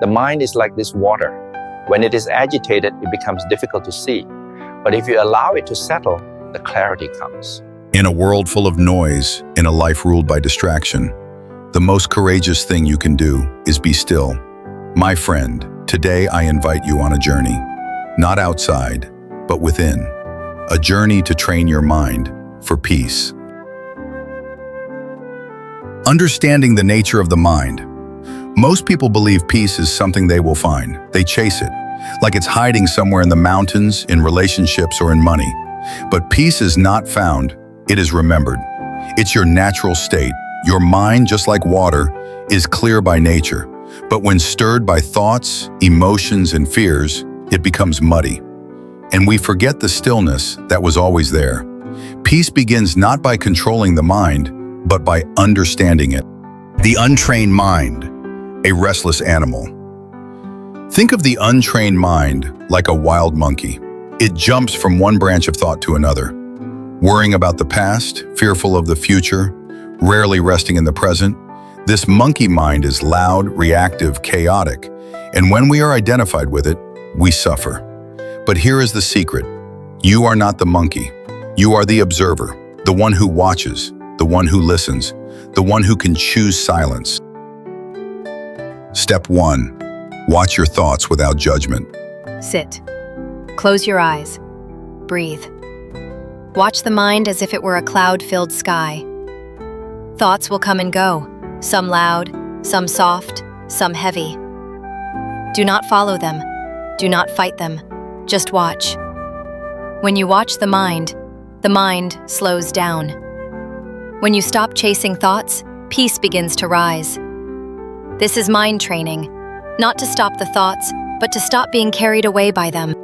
The mind is like this water. When it is agitated, it becomes difficult to see. But if you allow it to settle, the clarity comes. In a world full of noise, in a life ruled by distraction, the most courageous thing you can do is be still. My friend, today I invite you on a journey, not outside, but within. A journey to train your mind for peace. Understanding the nature of the mind. Most people believe peace is something they will find. They chase it, like it's hiding somewhere in the mountains, in relationships, or in money. But peace is not found, it is remembered. It's your natural state. Your mind, just like water, is clear by nature. But when stirred by thoughts, emotions, and fears, it becomes muddy. And we forget the stillness that was always there. Peace begins not by controlling the mind, but by understanding it. The untrained mind, a restless animal. Think of the untrained mind like a wild monkey. It jumps from one branch of thought to another, worrying about the past, fearful of the future, rarely resting in the present. This monkey mind is loud, reactive, chaotic, and when we are identified with it, we suffer. But here is the secret. You are not the monkey. You are the observer, the one who watches, the one who listens, the one who can choose silence. Step 1. Watch your thoughts without judgment. Sit. Close your eyes. Breathe. Watch the mind as if it were a cloud-filled sky. Thoughts will come and go, some loud, some soft, some heavy. Do not follow them. Do not fight them. Just watch. When you watch the mind slows down. When you stop chasing thoughts, peace begins to rise. This is mind training, not to stop the thoughts, but to stop being carried away by them.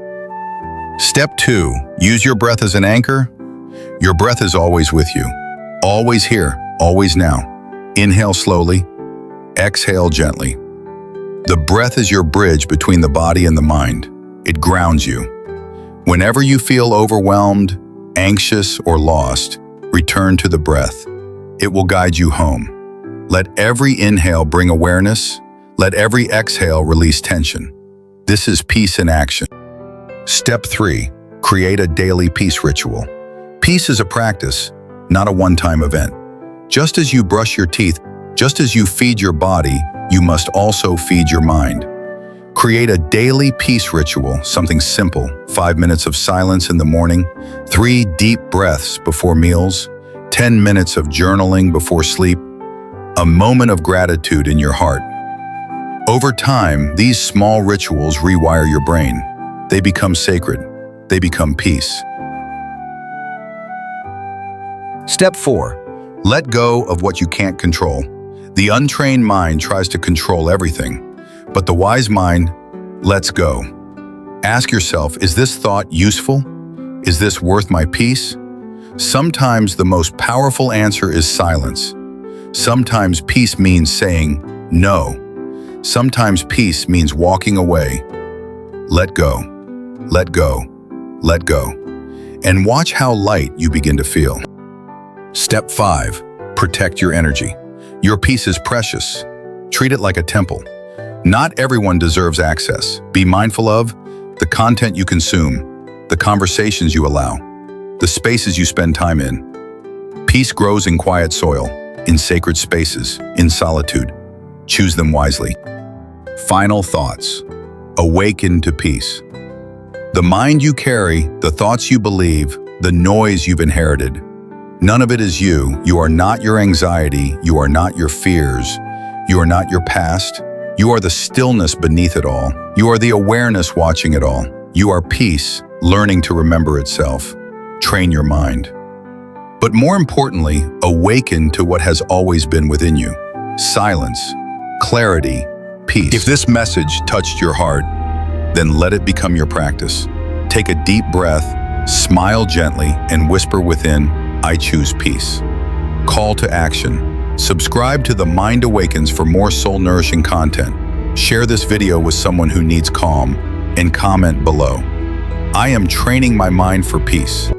Step 2. Use your breath as an anchor. Your breath is always with you. Always here, always now. Inhale slowly, exhale gently. The breath is your bridge between the body and the mind. It grounds you. Whenever you feel overwhelmed, anxious, or lost, return to the breath. It will guide you home. Let every inhale bring awareness. Let every exhale release tension. This is peace in action. Step 3. Create a daily peace ritual. Peace is a practice, not a one-time event. Just as you brush your teeth, just as you feed your body, you must also feed your mind. Create a daily peace ritual, something simple. 5 minutes of silence in the morning, 3 deep breaths before meals, 10 minutes of journaling before sleep, a moment of gratitude in your heart. Over time, these small rituals rewire your brain. They become sacred. They become peace. Step 4. Let go of what you can't control. The untrained mind tries to control everything, but the wise mind lets go. Ask yourself, is this thought useful? Is this worth my peace? Sometimes the most powerful answer is silence. Sometimes peace means saying no. Sometimes peace means walking away. Let go, let go, let go. And watch how light you begin to feel. Step 5. Protect your energy. Your peace is precious. Treat it like a temple. Not everyone deserves access. Be mindful of the content you consume, the conversations you allow, the spaces you spend time in. Peace grows in quiet soil, in sacred spaces, in solitude. Choose them wisely. Final thoughts. Awaken to peace. The mind you carry, the thoughts you believe, the noise you've inherited. None of it is you. You are not your anxiety. You are not your fears. You are not your past. You are the stillness beneath it all. You are the awareness watching it all. You are peace, learning to remember itself. Train your mind. But more importantly, awaken to what has always been within you. Silence, clarity, peace. If this message touched your heart, then let it become your practice. Take a deep breath, smile gently, and whisper within, I choose peace. Call to action. Subscribe to The Mind Awakens for more soul-nourishing content. Share this video with someone who needs calm, and comment below. I am training my mind for peace.